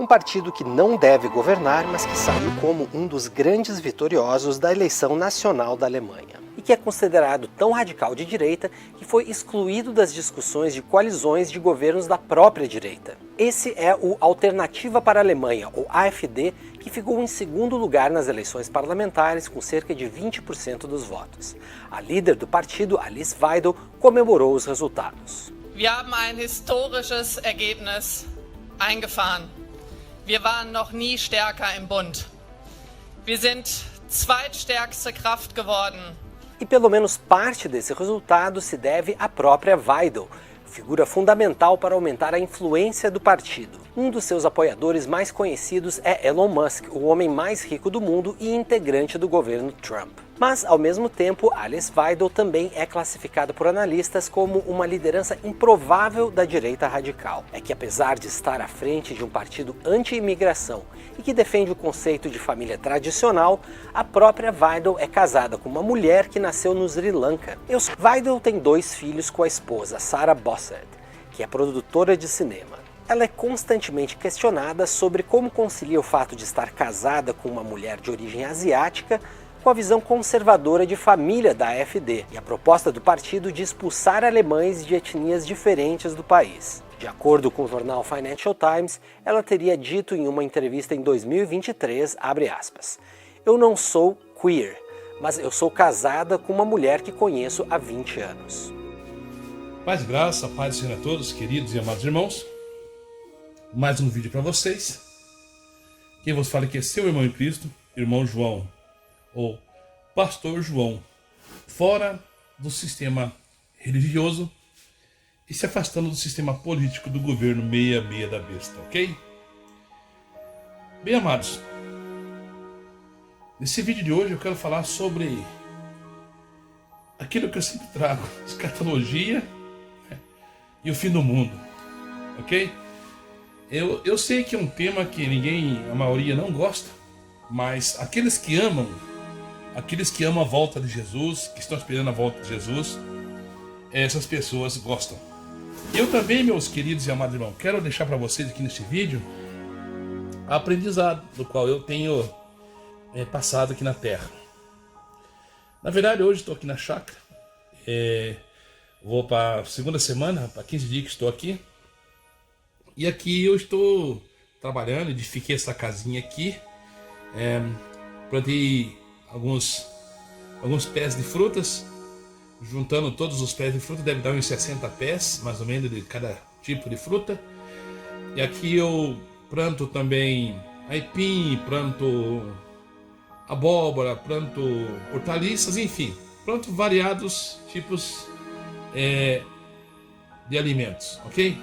Um partido que não deve governar, mas que saiu como um dos grandes vitoriosos da eleição nacional da Alemanha. E que é considerado tão radical de direita que foi excluído das discussões de coalizões de governos da própria direita. Esse é o Alternativa para a Alemanha, ou AfD, que ficou em segundo lugar nas eleições parlamentares com cerca de 20% dos votos. A líder do partido, Alice Weidel, comemorou os resultados. Wir haben ein historisches Ergebnis eingefahren. Wir waren noch nie stärker im Bund. Wir sind zweitstärkste Kraft geworden. E pelo menos parte desse resultado se deve à própria Weidel, figura fundamental para aumentar a influência do partido. Um dos seus apoiadores mais conhecidos é Elon Musk, o homem mais rico do mundo e integrante do governo Trump. Mas, ao mesmo tempo, Alice Weidel também é classificada por analistas como uma liderança improvável da direita radical. É que, apesar de estar à frente de um partido anti-imigração e que defende o conceito de família tradicional, a própria Weidel é casada com uma mulher que nasceu no Sri Lanka. Weidel tem 2 filhos com a esposa, Sarah Bossert, que é produtora de cinema. Ela é constantemente questionada sobre como concilia o fato de estar casada com uma mulher de origem asiática com a visão conservadora de família da AfD e a proposta do partido de expulsar alemães de etnias diferentes do país. De acordo com o jornal Financial Times, ela teria dito em uma entrevista em 2023, abre aspas, "Eu não sou queer, mas eu sou casada com uma mulher que conheço há 20 anos. Paz e graça, paz do Senhor a todos, queridos e amados irmãos. Mais um vídeo para vocês. Quem vos fala aqui é seu irmão em Cristo, irmão João, ou Pastor João, fora do sistema religioso e se afastando do sistema político do governo 66 da besta, ok? Bem, amados, nesse vídeo de hoje eu quero falar sobre aquilo que eu sempre trago, escatologia, né, e o fim do mundo, ok? Eu sei que é um tema que a maioria não gosta, mas aqueles que amam a volta de Jesus, que estão esperando a volta de Jesus, essas pessoas gostam. Eu também, meus queridos e amados irmãos, quero deixar para vocês aqui neste vídeo aprendizado do qual eu tenho passado aqui na Terra. Na verdade, hoje estou aqui na chácara, vou para a segunda semana, para 15 dias que estou aqui, e aqui eu estou trabalhando, edifiquei essa casinha aqui, plantei alguns pés de frutas, juntando todos os pés de fruta, deve dar uns 60 pés, mais ou menos, de cada tipo de fruta. E aqui eu planto também aipim, planto abóbora, planto hortaliças, enfim, planto variados tipos de alimentos, ok?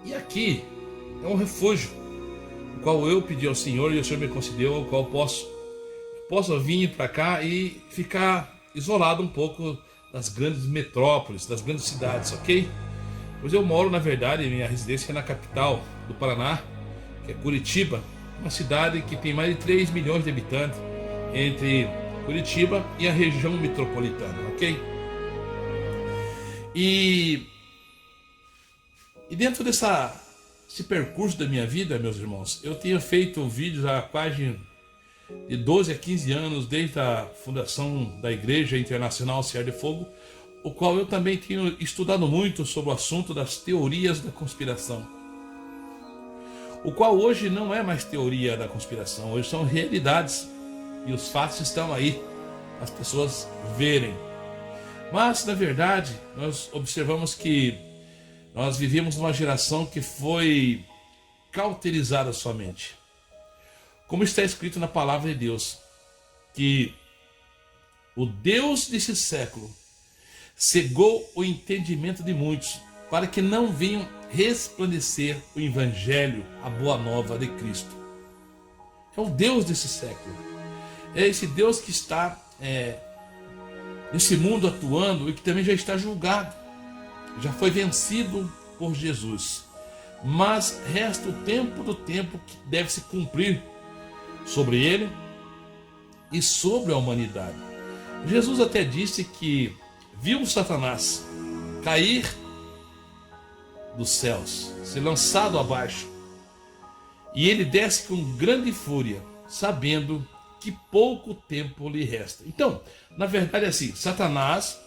E aqui é um refúgio, o qual eu pedi ao Senhor e o Senhor me concedeu, o qual posso vir para cá e ficar isolado um pouco das grandes metrópoles, das grandes cidades, ok? Pois eu moro, na verdade, minha residência é na capital do Paraná, que é Curitiba, uma cidade que tem mais de 3 milhões de habitantes, entre Curitiba e a região metropolitana, ok? E dentro dessa esse percurso da minha vida, meus irmãos, eu tenho feito vídeos há quase de 12 a 15 anos, desde a fundação da Igreja Internacional Céu de Fogo, o qual eu também tenho estudado muito sobre o assunto das teorias da conspiração. O qual hoje não é mais teoria da conspiração, hoje são realidades e os fatos estão aí, as pessoas verem. Mas, na verdade, nós observamos que nós vivemos numa geração que foi cauterizada somente. Como está escrito na palavra de Deus, que o Deus desse século cegou o entendimento de muitos, para que não venham resplandecer o Evangelho, a boa nova de Cristo. É o Deus desse século. É esse Deus que está nesse mundo atuando e que também já está julgado. Já foi vencido por Jesus. Mas resta o tempo do tempo que deve se cumprir sobre ele e sobre a humanidade. Jesus até disse que viu Satanás cair dos céus, ser lançado abaixo, e ele desce com grande fúria, sabendo que pouco tempo lhe resta. Então, na verdade é assim, Satanás,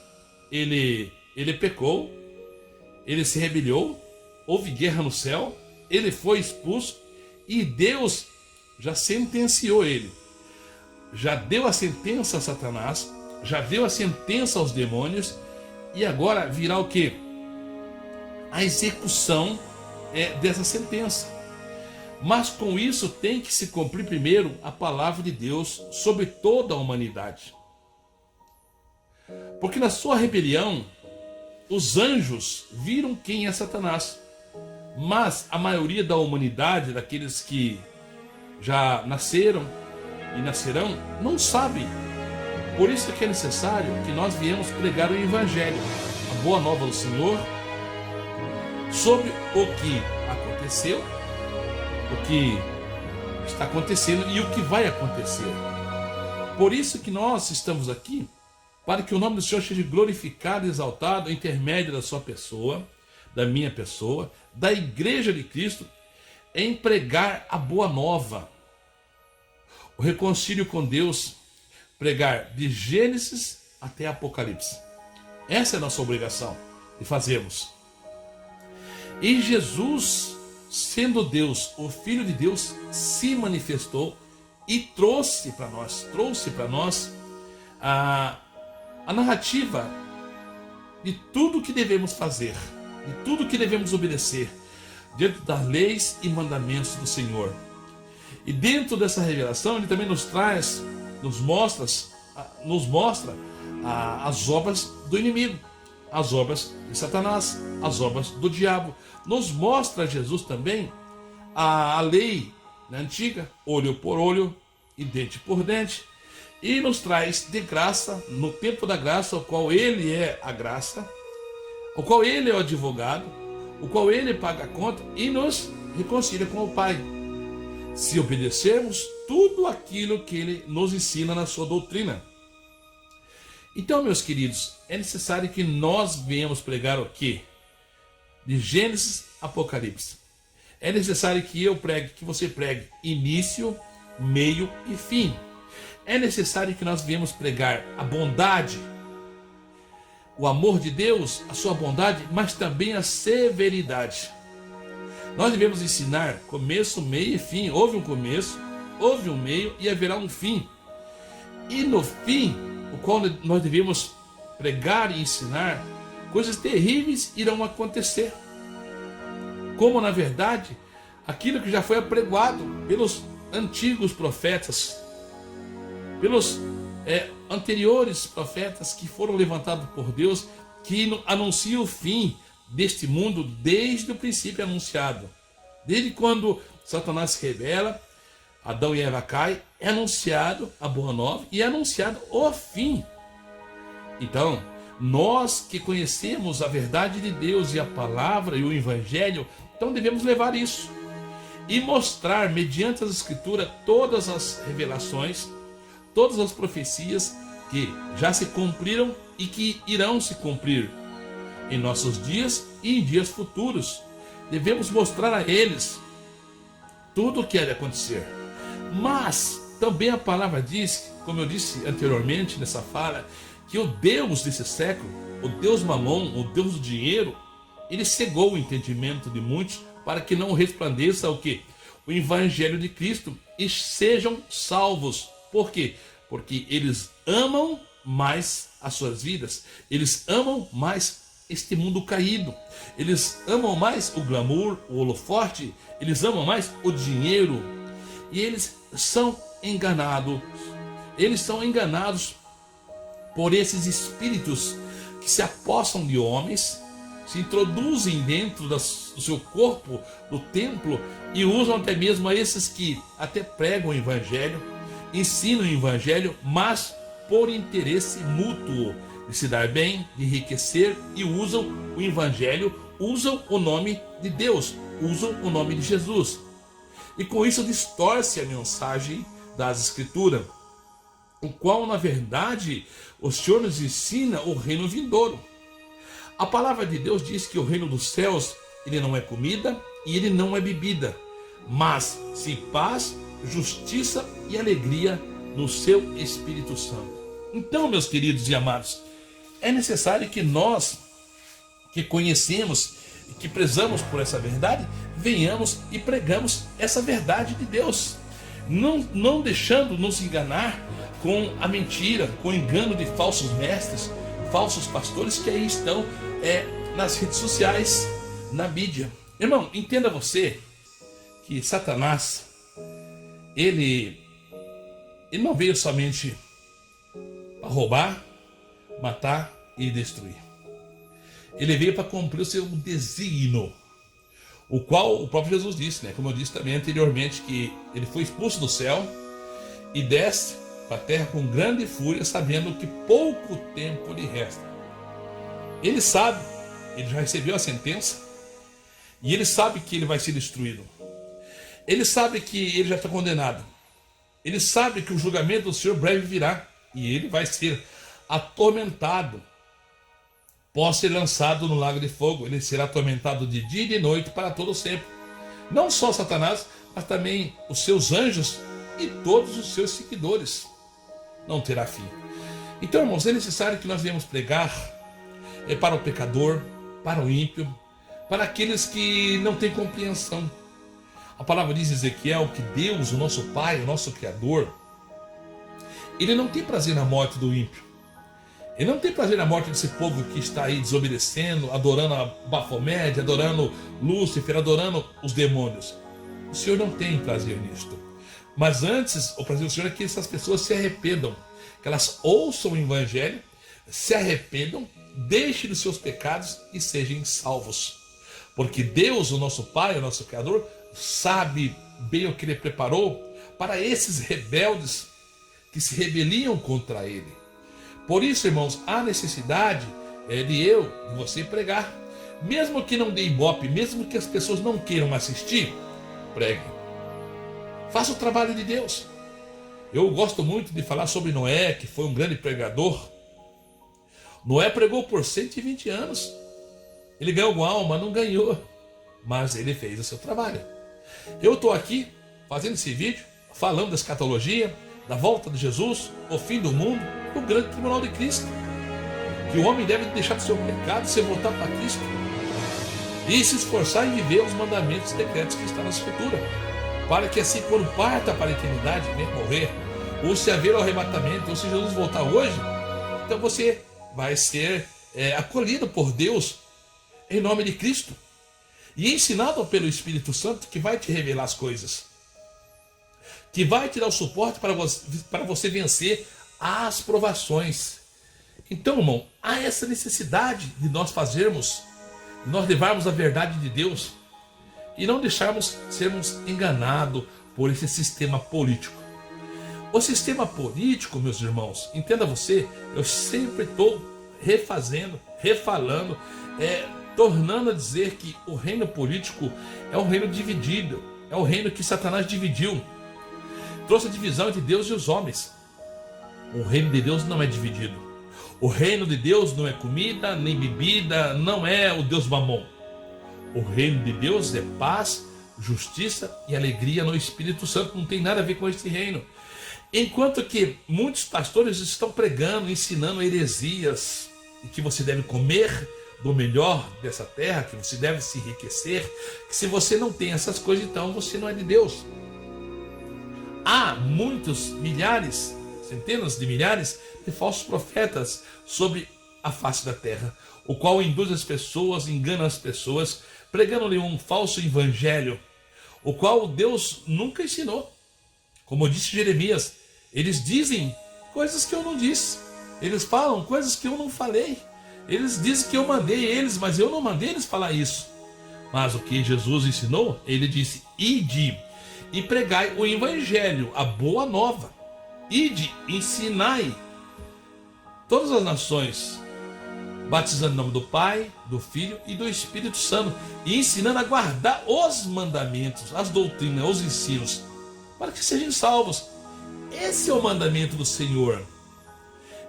ele pecou, ele se rebelou, houve guerra no céu, ele foi expulso e Deus já sentenciou ele. Já deu a sentença a Satanás, já deu a sentença aos demônios e agora virá o quê? A execução dessa sentença. Mas com isso tem que se cumprir primeiro a palavra de Deus sobre toda a humanidade. Porque na sua rebelião, os anjos viram quem é Satanás. Mas a maioria da humanidade, daqueles que já nasceram e nascerão, não sabem. Por isso é que é necessário que nós viemos pregar o Evangelho, a boa nova do Senhor, sobre o que aconteceu, o que está acontecendo e o que vai acontecer. Por isso que nós estamos aqui, para que o nome do Senhor seja glorificado e exaltado em intermédio da sua pessoa, da minha pessoa, da Igreja de Cristo, em pregar a boa nova, o reconcílio com Deus, pregar de Gênesis até Apocalipse. Essa é a nossa obrigação de fazermos. E Jesus, sendo Deus, o Filho de Deus, se manifestou e trouxe para nós a narrativa de tudo que devemos fazer, de tudo que devemos obedecer, dentro das leis e mandamentos do Senhor. E dentro dessa revelação, ele também nos mostra as obras do inimigo, as obras de Satanás, as obras do diabo. Nos mostra Jesus também a lei antiga, olho por olho e dente por dente, e nos traz de graça, no tempo da graça, o qual ele é a graça, o qual ele é o advogado, o qual ele paga a conta e nos reconcilia com o Pai, se obedecermos tudo aquilo que ele nos ensina na sua doutrina. Então, meus queridos, é necessário que nós venhamos pregar o quê? De Gênesis a Apocalipse. É necessário que eu pregue, que você pregue início, meio e fim. É necessário que nós venhamos pregar a bondade, o amor de Deus, a sua bondade, mas também a severidade. Nós devemos ensinar começo, meio e fim. Houve um começo, houve um meio e haverá um fim. E no fim, o qual nós devemos pregar e ensinar, coisas terríveis irão acontecer. Como, na verdade, aquilo que já foi apregoado pelos antigos profetas, pelos anteriores profetas que foram levantados por Deus, que anunciam o fim deste mundo desde o princípio anunciado. Desde quando Satanás se rebela, Adão e Eva caem, é anunciado a boa nova e é anunciado o fim. Então, nós que conhecemos a verdade de Deus e a palavra e o Evangelho, então devemos levar isso e mostrar, mediante as Escrituras, todas as revelações, todas as profecias que já se cumpriram e que irão se cumprir em nossos dias e em dias futuros, devemos mostrar a eles tudo o que deve acontecer. Mas também a palavra diz, como eu disse anteriormente nessa fala, que o Deus desse século, o Deus Mamon, o Deus do dinheiro, ele cegou o entendimento de muitos para que não resplandeça o quê? O Evangelho de Cristo e sejam salvos. Por quê? Porque eles amam mais as suas vidas, eles amam mais este mundo caído, eles amam mais o glamour, o holofote, eles amam mais o dinheiro, e eles são enganados por esses espíritos que se apossam de homens, se introduzem dentro do seu corpo, do templo, e usam até mesmo a esses que até pregam o Evangelho, ensinam o Evangelho, mas por interesse mútuo, de se dar bem, de enriquecer, e usam o Evangelho, usam o nome de Deus, usam o nome de Jesus. E com isso distorce a mensagem das Escrituras, o qual na verdade o Senhor nos ensina o reino vindouro. A palavra de Deus diz que o reino dos céus, ele não é comida e ele não é bebida, mas sim paz, justiça e alegria no seu Espírito Santo. Então, meus queridos e amados, é necessário que nós, que conhecemos e que prezamos por essa verdade, venhamos e pregamos essa verdade de Deus, não deixando nos enganar com a mentira, com o engano de falsos mestres, falsos pastores que aí estão nas redes sociais, na mídia. Irmão, entenda você que Satanás, ele não veio somente para roubar, matar e destruir. Ele veio para cumprir o seu desígnio, o qual o próprio Jesus disse, como eu disse também anteriormente, que ele foi expulso do céu e desce para a terra com grande fúria, sabendo que pouco tempo lhe resta. Ele sabe, ele já recebeu a sentença, e ele sabe que ele vai ser destruído. Ele sabe que ele já está condenado. Ele sabe que o julgamento do Senhor breve virá, e ele vai ser atormentado. Pode ser lançado no lago de fogo. Ele será atormentado de dia e de noite para todo sempre. Não só Satanás, mas também os seus anjos e todos os seus seguidores. Não terá fim. Então, irmãos, é necessário que nós venhamos pregar para o pecador, para o ímpio, para aqueles que não têm compreensão. A palavra diz em Ezequiel que Deus, o nosso Pai, o nosso Criador, ele não tem prazer na morte do ímpio. Ele não tem prazer na morte desse povo que está aí desobedecendo, adorando a Bafomé, adorando Lúcifer, adorando os demônios. O Senhor não tem prazer nisto. Mas antes, o prazer do Senhor é que essas pessoas se arrependam, que elas ouçam o Evangelho, se arrependam, deixem dos seus pecados e sejam salvos. Porque Deus, o nosso Pai, o nosso Criador, sabe bem o que Ele preparou para esses rebeldes que se rebeliam contra Ele. Por isso, irmãos, há necessidade de você pregar. Mesmo que não dê ibope, mesmo que as pessoas não queiram assistir, pregue. Faça o trabalho de Deus. Eu gosto muito de falar sobre Noé, que foi um grande pregador. Noé pregou por 120 anos. Ele ganhou alguma alma? Não ganhou. Mas ele fez o seu trabalho. Eu estou aqui fazendo esse vídeo, falando da escatologia, da volta de Jesus, o fim do mundo, do grande tribunal de Cristo. Que o homem deve deixar de seu pecado, se voltar para Cristo e se esforçar em viver os mandamentos e decretos que estão na Escritura, para que assim, quando parta para a eternidade, morrer, ou se haver o arrebatamento, ou se Jesus voltar hoje, então você vai ser acolhido por Deus em nome de Cristo e ensinado pelo Espírito Santo, que vai te revelar as coisas, que vai te dar o suporte para você vencer as provações. Então, irmão, há essa necessidade de nós fazermos, de nós levarmos a verdade de Deus e não deixarmos sermos enganados por esse sistema político. O sistema político, meus irmãos, entenda você, eu sempre estou refalando, tornando a dizer que o reino político é um reino dividido, é o reino que Satanás dividiu, trouxe a divisão entre Deus e os homens. O reino de Deus não é dividido. O reino de Deus não é comida, nem bebida, não é o Deus Mamon. O reino de Deus é paz, justiça e alegria no Espírito Santo. Não tem nada a ver com esse reino. Enquanto que muitos pastores estão pregando, ensinando heresias, e que você deve comer do melhor dessa terra, que você deve se enriquecer, que se você não tem essas coisas, então você não é de Deus. Há muitos, milhares, centenas de milhares de falsos profetas sobre a face da terra, o qual induz as pessoas, engana as pessoas, pregando-lhe um falso evangelho, o qual Deus nunca ensinou. Como disse Jeremias, eles dizem coisas que eu não disse, eles falam coisas que eu não falei, eles dizem que eu mandei eles, mas eu não mandei eles falar isso. Mas o que Jesus ensinou, ele disse: ide e pregai o evangelho, a boa nova. Ide, ensinai todas as nações, batizando em nome do Pai, do Filho e do Espírito Santo, e ensinando a guardar os mandamentos, as doutrinas, os ensinos, para que sejam salvos. Esse é o mandamento do Senhor.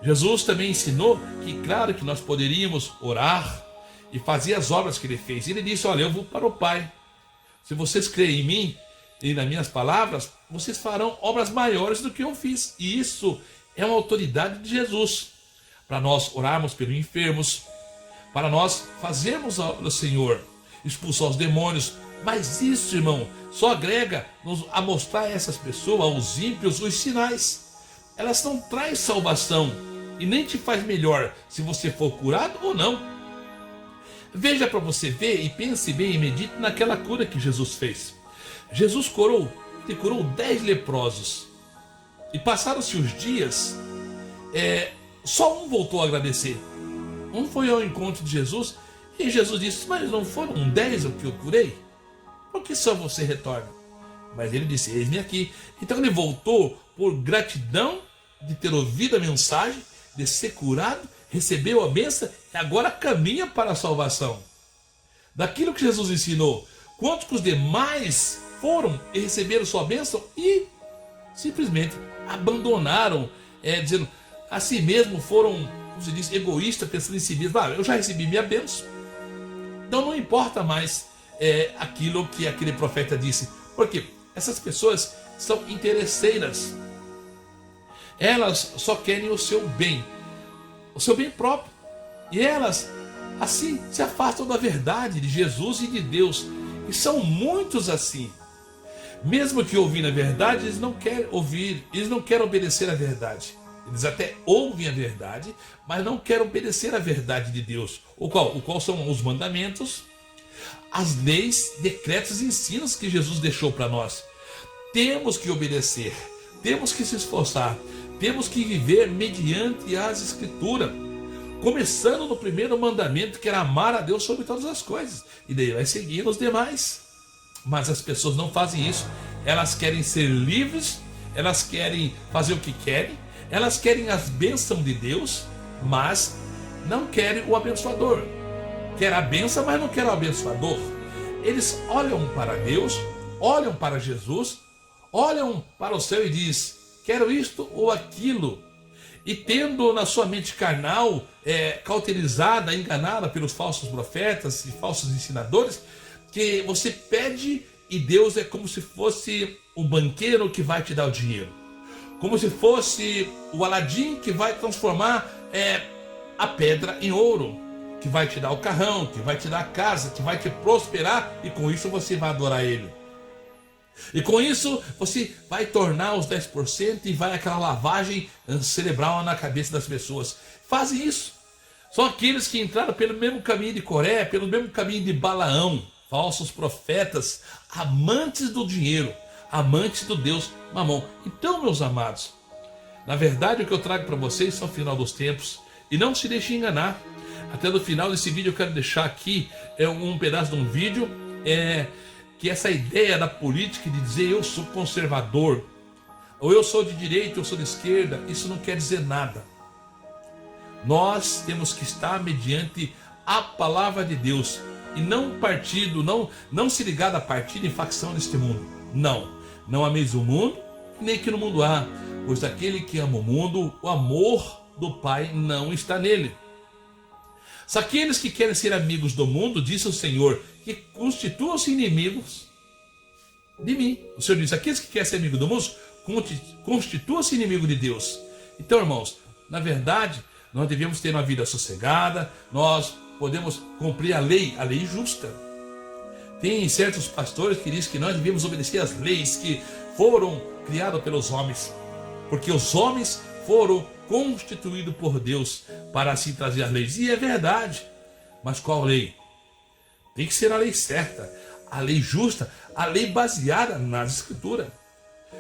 Jesus também ensinou que, claro, que nós poderíamos orar e fazer as obras que ele fez. Ele disse: olha, eu vou para o Pai. Se vocês creem em mim e nas minhas palavras, vocês farão obras maiores do que eu fiz. E isso é uma autoridade de Jesus, para nós orarmos pelos enfermos, para nós fazermos a obra do Senhor, expulsar os demônios. Mas isso, irmão, só agrega-nos a mostrar a essas pessoas, aos ímpios, os sinais. Elas não trazem salvação e nem te faz melhor se você for curado ou não. Veja para você ver e pense bem e medite naquela cura que Jesus fez. Jesus curou 10 leprosos. E passaram-se os dias, só um voltou a agradecer. Um foi ao encontro de Jesus e Jesus disse: mas não foram 10 o que eu curei? Por que só você retorna? Mas ele disse: eis-me aqui. Então ele voltou por gratidão de ter ouvido a mensagem, de ser curado, recebeu a bênção e agora caminha para a salvação. Daquilo que Jesus ensinou, quantos que os demais foram e receberam sua bênção e simplesmente abandonaram, dizendo a si mesmo, foram, como se diz, egoístas, pensando em si mesmo: eu já recebi minha bênção, então não importa mais aquilo que aquele profeta disse. Porque essas pessoas são interesseiras, elas só querem o seu bem próprio, e elas assim se afastam da verdade de Jesus e de Deus. E são muitos assim. Mesmo que ouvindo a verdade, eles não querem ouvir, eles não querem obedecer à verdade. Eles até ouvem a verdade, mas não querem obedecer à verdade de Deus. O qual são os mandamentos, as leis, decretos e ensinos que Jesus deixou para nós. Temos que obedecer, temos que se esforçar, temos que viver mediante as Escrituras. Começando no primeiro mandamento, que era amar a Deus sobre todas as coisas. E daí vai seguir os demais. Mas as pessoas não fazem isso. Elas querem ser livres, elas querem fazer o que querem, elas querem as bênçãos de Deus, mas não querem o abençoador. Quer a bênção, mas não quer o abençoador. Eles olham para Deus, olham para Jesus, olham para o céu e dizem: quero isto ou aquilo. E tendo na sua mente carnal, cauterizada, enganada pelos falsos profetas e falsos ensinadores, que você pede e Deus é como se fosse o banqueiro que vai te dar o dinheiro, como se fosse o Aladim que vai transformar a pedra em ouro, que vai te dar o carrão, que vai te dar a casa, que vai te prosperar, e com isso você vai adorar Ele. E com isso você vai tornar os 10% e vai aquela lavagem cerebral na cabeça das pessoas. Fazem isso. São aqueles que entraram pelo mesmo caminho de Coré, pelo mesmo caminho de Balaão, falsos profetas, amantes do dinheiro, amantes do Deus Mamon. Então, meus amados, na verdade o que eu trago para vocês são o final dos tempos, e não se deixe enganar. Até no final desse vídeo eu quero deixar aqui um pedaço de um vídeo que essa ideia da política de dizer eu sou conservador, ou eu sou de direita, eu sou de esquerda, isso não quer dizer nada. Nós temos que estar mediante a palavra de Deus, e não partido, não se ligar a partido em facção neste mundo. Não ameis o mundo, nem que no mundo há, pois aquele que ama o mundo, o amor do Pai não está nele. Se aqueles que querem ser amigos do mundo, disse o Senhor, que constituam-se inimigos de mim. O Senhor diz, aqueles que querem ser amigos do mundo, constituam-se inimigos de Deus. Então, irmãos, na verdade, nós devemos ter uma vida sossegada, nós podemos cumprir a lei justa. Tem certos pastores que dizem que nós devemos obedecer às leis que foram criadas pelos homens, porque os homens foram constituídos por Deus para assim trazer as leis. E é verdade, mas qual lei? Tem que ser a lei certa, a lei justa, a lei baseada nas Escrituras.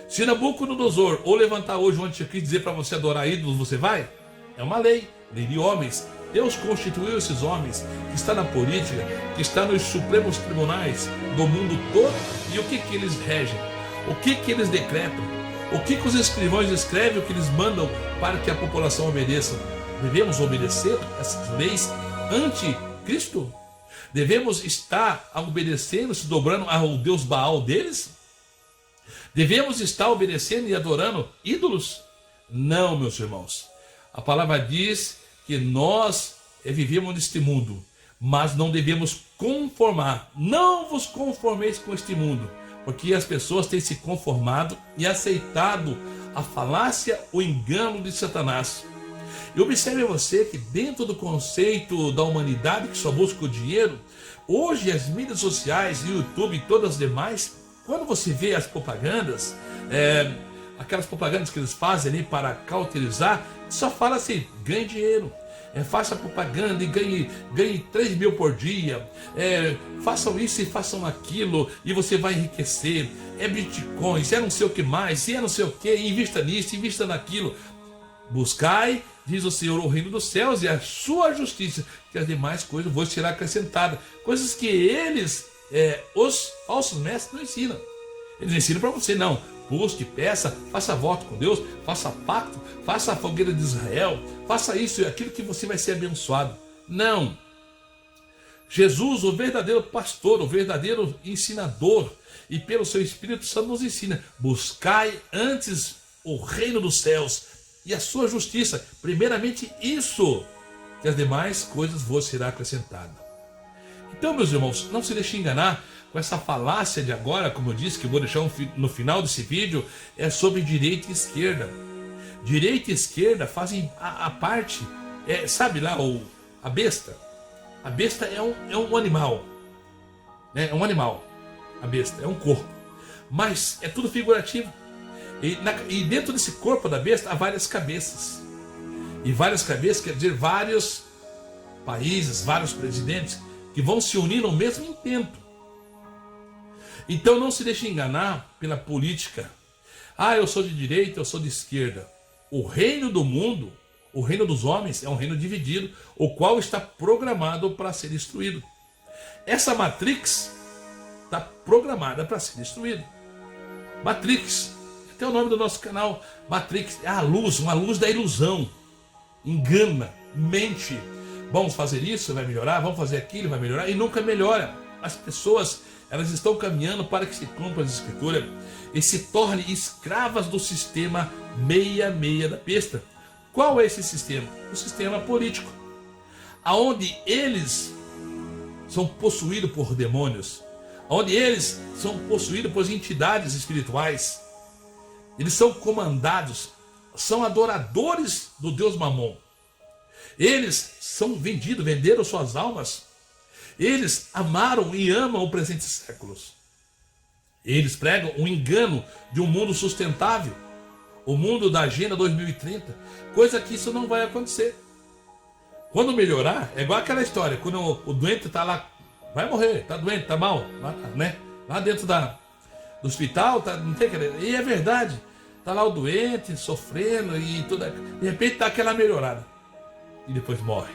Se Nabucodonosor ou levantar hoje um anticristo e dizer para você adorar ídolos, você vai? É uma lei de homens. Deus constituiu esses homens que estão na política, que estão nos supremos tribunais do mundo todo. E o que eles regem? O que eles decretam? O que os escrivãos escrevem, o que eles mandam para que a população obedeça? Devemos obedecer essas leis anti-Cristo? Devemos estar obedecendo, se dobrando ao Deus Baal deles? Devemos estar obedecendo e adorando ídolos? Não, meus irmãos. A palavra diz que nós vivemos neste mundo, mas não devemos conformar. Não vos conformeis com este mundo, porque as pessoas têm se conformado e aceitado a falácia, o engano de Satanás. E observe você que dentro do conceito da humanidade que só busca o dinheiro, hoje as mídias sociais, YouTube e todas as demais, quando você vê as propagandas, aquelas propagandas que eles fazem ali para cauterizar, só fala assim, ganhe dinheiro, faça propaganda e ganhe 3 mil por dia, façam isso e façam aquilo e você vai enriquecer, bitcoins, não sei o que mais, não sei o que, invista nisso, invista naquilo. Buscai, diz o Senhor, o reino dos céus e a sua justiça, que as demais coisas vos serão acrescentadas. Coisas que eles, os falsos mestres, não ensinam. Eles ensinam para você, não. Busque, peça, faça voto com Deus, faça pacto, faça a fogueira de Israel, faça isso e aquilo que você vai ser abençoado. Não. Jesus, o verdadeiro pastor, o verdadeiro ensinador, e pelo seu Espírito Santo nos ensina, buscai antes o reino dos céus e a sua justiça, primeiramente isso, que as demais coisas vos serão acrescentadas. Então, meus irmãos, não se deixe enganar com essa falácia de agora, como eu disse, que eu vou deixar no final desse vídeo, é sobre direita e esquerda. Direita e esquerda fazem a parte, sabe lá, a besta? A besta é um animal, né? É um animal, a besta, é um corpo, mas é tudo figurativo. E dentro desse corpo da besta há várias cabeças. E várias cabeças quer dizer vários países, vários presidentes que vão se unir no mesmo intento. Então não se deixe enganar pela política. Eu sou de direita, eu sou de esquerda. O reino do mundo, o reino dos homens é um reino dividido, o qual está programado para ser destruído. Essa Matrix está programada para ser destruída. Matrix, até o nome do nosso canal, Matrix, é a luz, uma luz da ilusão. Engana, mente. Vamos fazer isso, vai melhorar, vamos fazer aquilo, vai melhorar, e nunca melhora. As pessoas, elas estão caminhando para que se cumpra as Escrituras e se tornem escravas do sistema 66 da besta. Qual é esse sistema? O sistema político, aonde eles são possuídos por demônios, onde eles são possuídos por entidades espirituais. Eles são comandados, são adoradores do Deus Mamon. Eles são vendidos, venderam suas almas. Eles amaram e amam o presente séculos. Eles pregam um engano de um mundo sustentável, o mundo da Agenda 2030, coisa que isso não vai acontecer. Quando melhorar, é igual aquela história, quando o doente está lá, vai morrer, está doente, está mal, né? Lá dentro do hospital, não tem aquele, e é verdade, está lá o doente, sofrendo, e tudo, de repente dá aquela melhorada, e depois morre.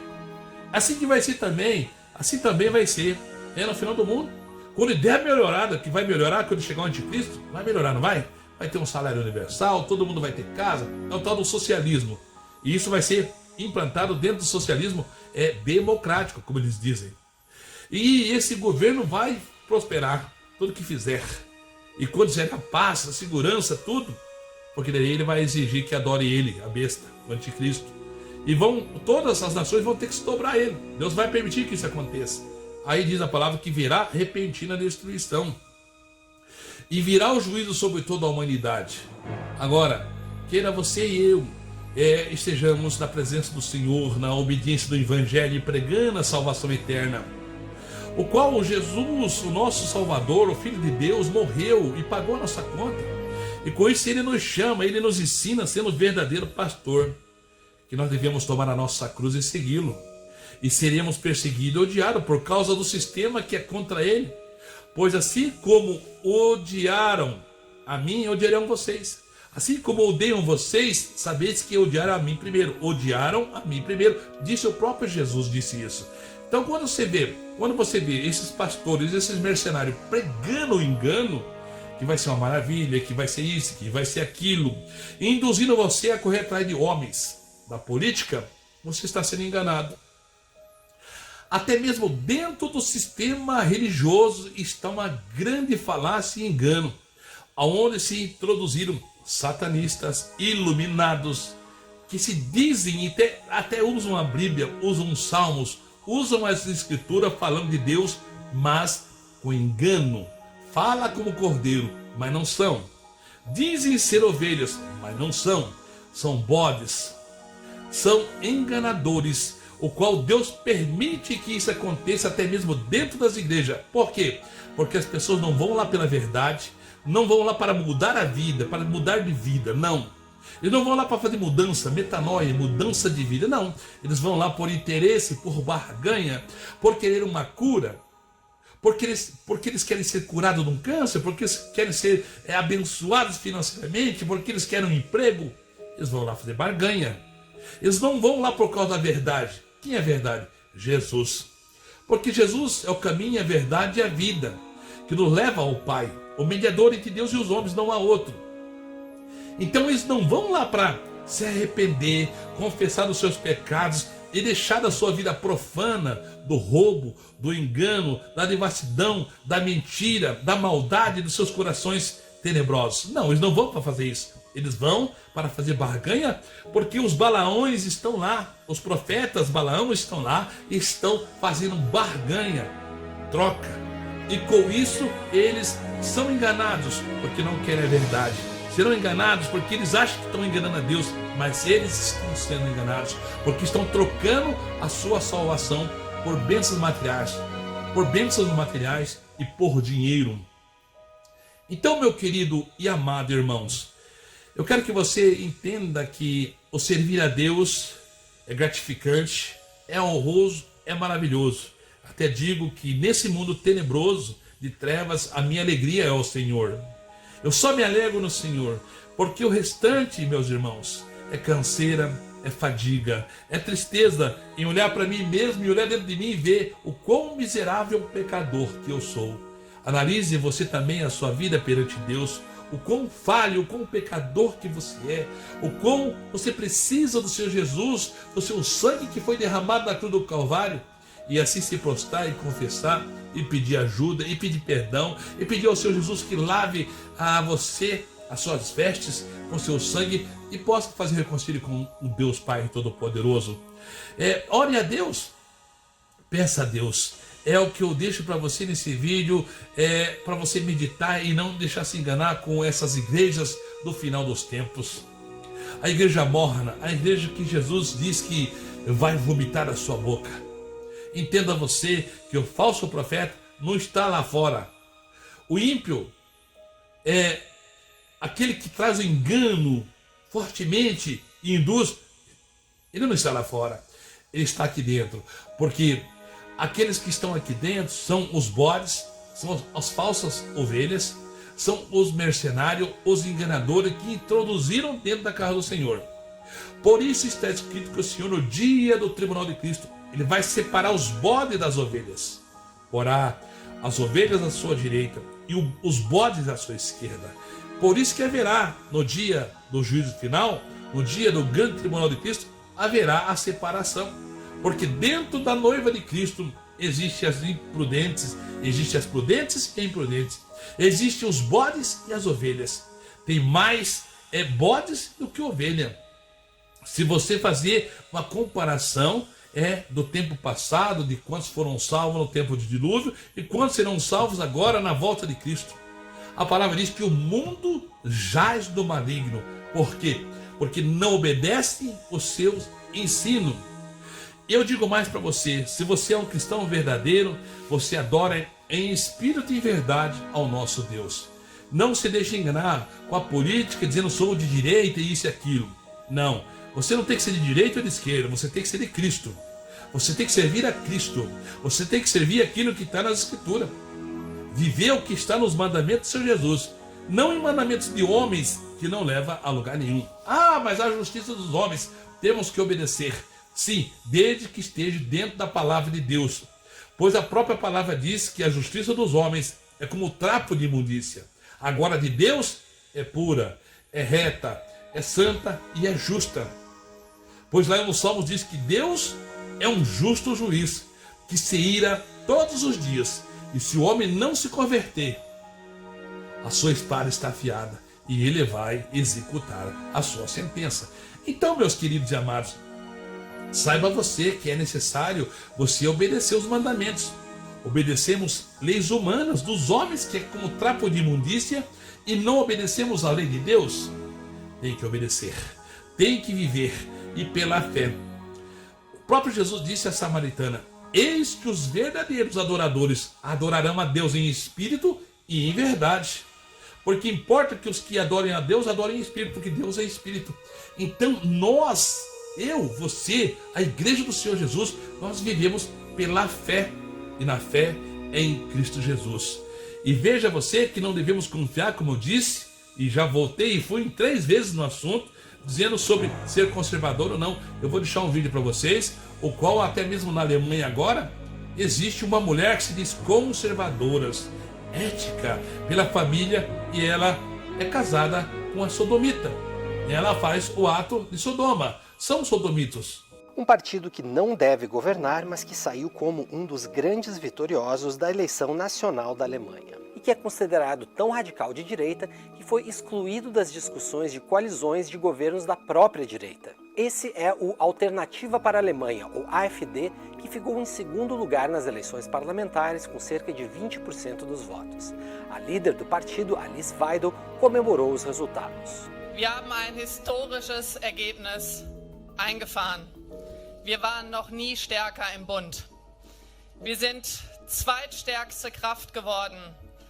Assim que vai ser também, assim também vai ser no final do mundo. Quando der melhorada, que vai melhorar quando chegar o anticristo, vai melhorar, não vai? Vai ter um salário universal, todo mundo vai ter casa, é o tal do socialismo. E isso vai ser implantado dentro do socialismo democrático, como eles dizem. E esse governo vai prosperar, tudo que fizer. E quando tiver a paz, a segurança, tudo, porque daí ele vai exigir que adore ele, a besta, o anticristo. E todas as nações vão ter que se dobrar a ele. Deus vai permitir que isso aconteça. Aí diz a palavra que virá repentina destruição. E virá o juízo sobre toda a humanidade. Agora, queira você e eu estejamos na presença do Senhor, na obediência do Evangelho, pregando a salvação eterna, o qual Jesus, o nosso Salvador, o Filho de Deus, morreu e pagou a nossa conta. E com isso ele nos chama, ele nos ensina, sendo o verdadeiro pastor, que nós devemos tomar a nossa cruz e segui-lo. E seremos perseguidos e odiados por causa do sistema que é contra ele. Pois assim como odiaram a mim, odiarão vocês. Assim como odeiam vocês, sabeis que odiaram a mim primeiro. Odiaram a mim primeiro. Disse o próprio Jesus, disse isso. Então quando você vê esses pastores, esses mercenários pregando o engano, que vai ser uma maravilha, que vai ser isso, que vai ser aquilo, induzindo você a correr atrás de homens da política, você está sendo enganado. Até mesmo dentro do sistema religioso está uma grande falácia e engano, aonde se introduziram satanistas, iluminados, que se dizem e até usam a Bíblia, usam os salmos, usam as escrituras falando de Deus, mas com engano. Fala como cordeiro, mas não são. Dizem ser ovelhas, mas não são. São bodes. São enganadores, o qual Deus permite que isso aconteça até mesmo dentro das igrejas. Por quê? Porque as pessoas não vão lá pela verdade, não vão lá para mudar a vida, para mudar de vida, não. Eles não vão lá para fazer mudança, metanoia, mudança de vida, não. Eles vão lá por interesse, por barganha, por querer uma cura, porque eles querem ser curados de um câncer, porque eles querem ser abençoados financeiramente, porque eles querem um emprego. Eles vão lá fazer barganha. Eles não vão lá por causa da verdade. Quem é a verdade? Jesus. Porque Jesus é o caminho, a verdade e a vida, que nos leva ao Pai, o mediador entre Deus e os homens, não há outro. Então eles não vão lá para se arrepender, confessar dos seus pecados e deixar da sua vida profana, do roubo, do engano, da devassidão, da mentira, da maldade dos seus corações tenebrosos. Não, eles não vão para fazer isso. Eles vão para fazer barganha, porque os Balaões estão lá, os profetas Balaão estão lá e estão fazendo barganha, troca. E com isso eles são enganados, porque não querem a verdade. Serão enganados porque eles acham que estão enganando a Deus, mas eles estão sendo enganados, porque estão trocando a sua salvação por bênçãos materiais e por dinheiro. Então, meu querido e amado irmãos, eu quero que você entenda que o servir a Deus é gratificante, é honroso, é maravilhoso. Até digo que nesse mundo tenebroso de trevas, a minha alegria é o Senhor. Eu só me alegro no Senhor, porque o restante, meus irmãos, é canseira, é fadiga, é tristeza em olhar para mim mesmo e olhar dentro de mim e ver o quão miserável pecador que eu sou. Analise você também a sua vida perante Deus, o quão falho, o quão pecador que você é, o quão você precisa do Senhor Jesus, do seu sangue que foi derramado na cruz do Calvário, e assim se prostrar e confessar e pedir ajuda e pedir perdão e pedir ao Senhor Jesus que lave a você as suas vestes com seu sangue e possa fazer reconcílio com o Deus Pai Todo-Poderoso. Ore a Deus, peça a Deus. É o que eu deixo para você nesse vídeo, para você meditar e não deixar se enganar com essas igrejas do final dos tempos. A igreja morna, a igreja que Jesus diz que vai vomitar a sua boca. Entenda você que o falso profeta não está lá fora. O ímpio é aquele que traz o engano fortemente e induz. Ele não está lá fora, ele está aqui dentro, porque aqueles que estão aqui dentro são os bodes, são as falsas ovelhas, são os mercenários, os enganadores que introduziram dentro da casa do Senhor. Por isso está escrito que o Senhor, no dia do tribunal de Cristo, ele vai separar os bodes das ovelhas, porá as ovelhas à sua direita e os bodes à sua esquerda. Por isso que haverá, no dia do juízo final, no dia do grande tribunal de Cristo, haverá a separação. Porque dentro da noiva de Cristo existem as imprudentes, existem as prudentes e imprudentes. Existem os bodes e as ovelhas. Tem mais bodes do que ovelha. Se você fazer uma comparação do tempo passado, de quantos foram salvos no tempo de dilúvio e quantos serão salvos agora na volta de Cristo. A palavra diz que o mundo jaz do maligno. Por quê? Porque não obedece os seus ensinos. Eu digo mais para você, se você é um cristão verdadeiro, você adora em espírito e em verdade ao nosso Deus. Não se deixe enganar com a política dizendo sou de direita e isso e aquilo. Não, você não tem que ser de direita ou de esquerda, você tem que ser de Cristo. Você tem que servir a Cristo. Você tem que servir aquilo que está nas Escrituras. Viver o que está nos mandamentos do Senhor Jesus. Não em mandamentos de homens que não leva a lugar nenhum. Ah, mas a justiça dos homens temos que obedecer. Sim, desde que esteja dentro da palavra de Deus. Pois a própria palavra diz que a justiça dos homens é como o trapo de imundícia. Agora de Deus é pura, é reta, é santa e é justa. Pois lá no Salmos diz que Deus é um justo juiz, que se ira todos os dias. E se o homem não se converter, a sua espada está afiada e ele vai executar a sua sentença. Então, meus queridos e amados, saiba você que é necessário você obedecer os mandamentos. Obedecemos leis humanas dos homens, que é como trapo de imundícia, e não obedecemos a lei de Deus. Tem que obedecer, tem que viver, e pela fé. O próprio Jesus disse à samaritana: eis que os verdadeiros adoradores adorarão a Deus em espírito e em verdade. Porque importa que os que adorem a Deus adorem em espírito, porque Deus é espírito. Então nós, eu, você, a igreja do Senhor Jesus, nós vivemos pela fé. E na fé em Cristo Jesus. E veja você que não devemos confiar, como eu disse, e já voltei e fui 3 vezes no assunto, dizendo sobre ser conservador ou não. Eu vou deixar um vídeo para vocês, o qual até mesmo na Alemanha agora, existe uma mulher que se diz conservadora, ética, pela família, e ela é casada com a sodomita. Ela faz o ato de Sodoma. São sodomitas. Um partido que não deve governar, mas que saiu como um dos grandes vitoriosos da eleição nacional da Alemanha. E que é considerado tão radical de direita que foi excluído das discussões de coalizões de governos da própria direita. Esse é o Alternativa para a Alemanha, ou AfD, que ficou em segundo lugar nas eleições parlamentares com cerca de 20% dos votos. A líder do partido, Alice Weidel, comemorou os resultados. Wir haben ein historisches Ergebnis eingefahren. Wir waren noch nie stärker im Bund. Wir sind zweitstärkste Kraft geworden.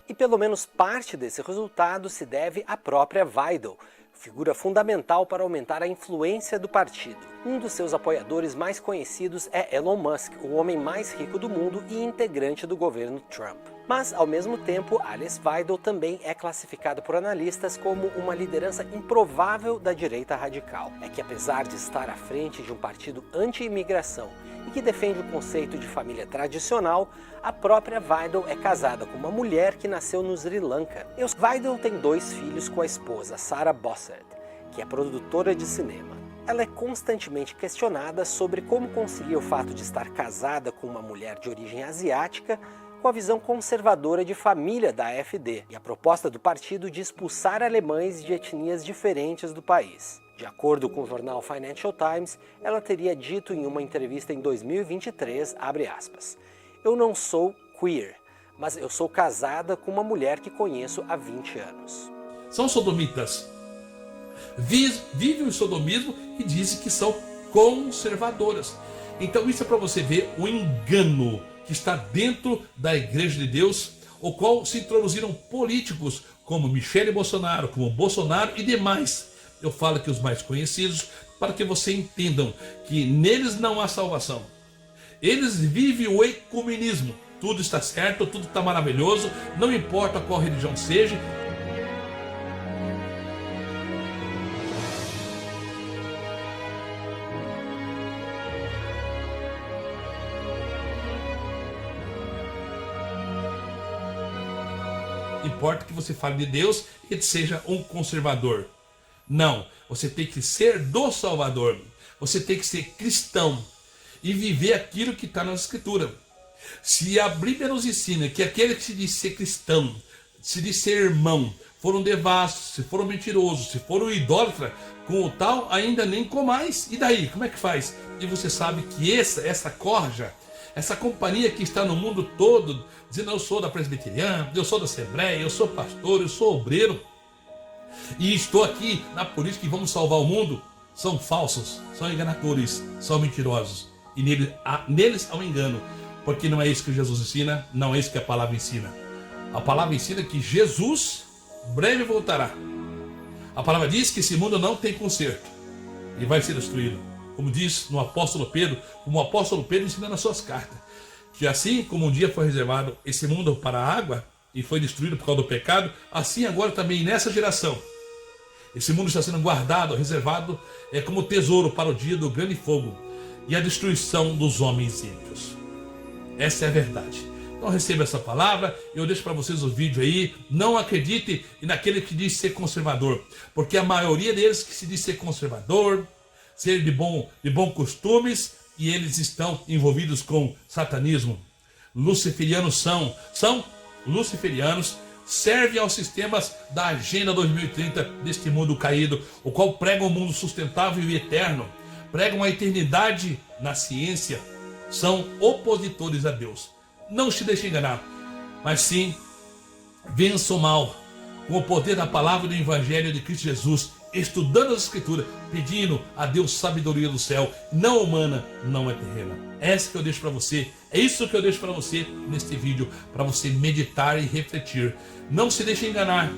E pelo menos parte desse resultado se deve à própria Weidel, figura fundamental para aumentar a influência do partido. Um dos seus apoiadores mais conhecidos é Elon Musk, o homem mais rico do mundo e integrante do governo Trump. Mas, ao mesmo tempo, Alice Weidel também é classificada por analistas como uma liderança improvável da direita radical. É que, apesar de estar à frente de um partido anti-imigração e que defende o conceito de família tradicional, a própria Weidel é casada com uma mulher que nasceu no Sri Lanka. Weidel tem 2 filhos com a esposa, Sarah Bossert, que é produtora de cinema. Ela é constantemente questionada sobre como concilia o fato de estar casada com uma mulher de origem asiática com a visão conservadora de família da AfD e a proposta do partido de expulsar alemães de etnias diferentes do país. De acordo com o jornal Financial Times, ela teria dito em uma entrevista em 2023, abre aspas, eu não sou queer, mas eu sou casada com uma mulher que conheço há 20 anos. São sodomitas. Vivem o sodomismo e dizem que são conservadoras. Então isso é para você ver o engano que está dentro da Igreja de Deus, o qual se introduziram políticos como Michele Bolsonaro, como Bolsonaro e demais. Eu falo aqui os mais conhecidos, para que vocês entendam que neles não há salvação. Eles vivem o ecumenismo. Tudo está certo, tudo está maravilhoso, não importa qual religião seja. Importa que você fale de Deus e que seja um conservador. Não, você tem que ser do Salvador. Você tem que ser cristão e viver aquilo que está na Escritura. Se a Bíblia nos ensina que aquele que se diz ser cristão se diz ser irmão, foram devassos, se foram mentirosos, se foram idólatras, com o tal ainda nem comais. E daí, como é que faz? E você sabe que essa corja, essa companhia que está no mundo todo, dizendo eu sou da presbiteriana, eu sou da Assembleia, eu sou pastor, eu sou obreiro, e estou aqui na política e vamos salvar o mundo, são falsos, são enganadores, são mentirosos. E neles há um engano, porque não é isso que Jesus ensina, não é isso que a palavra ensina. A palavra ensina que Jesus breve voltará. A palavra diz que esse mundo não tem conserto e vai ser destruído. Como diz no apóstolo Pedro, como o apóstolo Pedro ensina nas suas cartas, que assim como um dia foi reservado esse mundo para a água e foi destruído por causa do pecado, assim agora também nessa geração, esse mundo está sendo guardado, reservado como tesouro para o dia do grande fogo e a destruição dos homens ímpios. Essa é a verdade. Então receba essa palavra, eu deixo para vocês o vídeo aí. Não acredite naquele que diz ser conservador, porque a maioria deles que se diz ser conservador, ser de bom costumes, e eles estão envolvidos com satanismo. Luciferianos são luciferianos, servem aos sistemas da Agenda 2030 deste mundo caído, o qual prega um mundo sustentável e eterno, pregam a eternidade na ciência, são opositores a Deus. Não se deixe enganar, mas sim vença o mal com o poder da palavra do Evangelho de Cristo Jesus, estudando as Escrituras, pedindo a Deus sabedoria do céu, não humana, não é terrena. Essa que eu deixo para você, é isso que eu deixo para você neste vídeo, para você meditar e refletir. Não se deixe enganar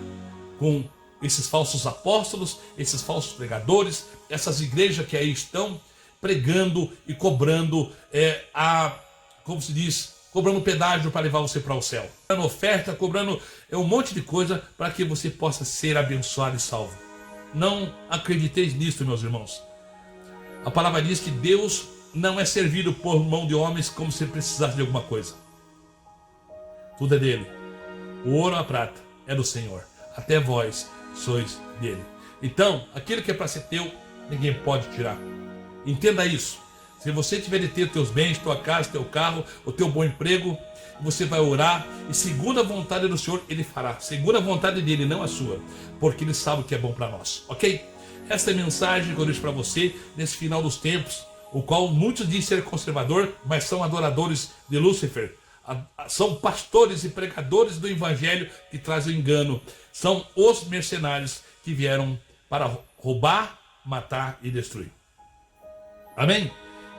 com esses falsos apóstolos, esses falsos pregadores, essas igrejas que aí estão pregando e cobrando como se diz, cobrando pedágio para levar você para o céu, cobrando oferta, cobrando um monte de coisa para que você possa ser abençoado e salvo. Não acrediteis nisso, meus irmãos. A palavra diz que Deus não é servido por mão de homens como se precisasse de alguma coisa. Tudo é dele. O ouro e a prata é do Senhor. Até vós sois dele. Então, aquilo que é para ser teu, ninguém pode tirar. Entenda isso. Se você tiver de ter teus bens, tua casa, teu carro, o teu bom emprego, você vai orar e segundo a vontade do Senhor, Ele fará. Segundo a vontade dele, não a sua, porque Ele sabe o que é bom para nós, ok? Essa é a mensagem que eu deixo para você nesse final dos tempos, o qual muitos dizem ser conservador, mas são adoradores de Lúcifer. São pastores e pregadores do Evangelho que trazem o engano. São os mercenários que vieram para roubar, matar e destruir. Amém?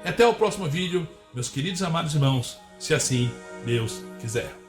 Até o próximo vídeo, meus queridos e amados irmãos, se assim Deus quiser.